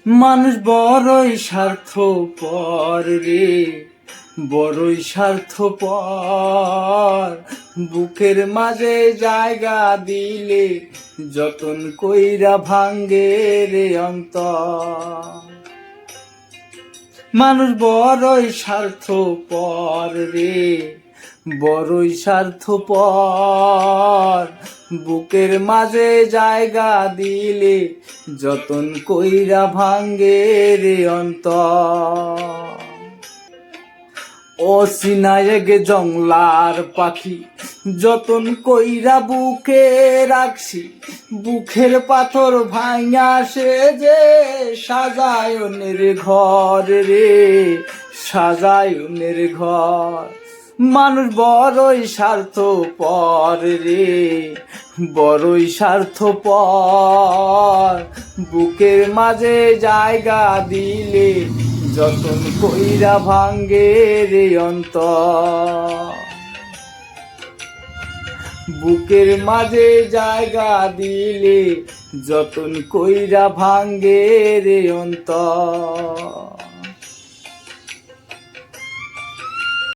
মানুষ বড়ই স্বার্থপর রে, বড়ই স্বার্থপর। বুকের মাঝে জায়গা দিলে যতন কইরা ভাঙ্গে রে অন্তর। মানুষ বড়ই স্বার্থপর রে, বড়ই স্বার্থপর। বুকের মাঝে জায়গা দিলে যতন কইরা ভাঙ্গে রে অন্তর। ও সিনায়েগ জংলার পাখি যতন কইরা বুকে রাখছি, বুকের পাথর ভাঙা সে যে সাজায়নের ঘর রে, সাজায়নের ঘর। মানুষ বড়ই স্বার্থপর রে, বড়ই স্বার্থপর। বুকের মাঝে জায়গা দিলে যতন কইরা ভাঙ্গে রে অন্তর। বুকের মাঝে জায়গা দিলে যতন কইরা ভাঙ্গে রে অন্তর।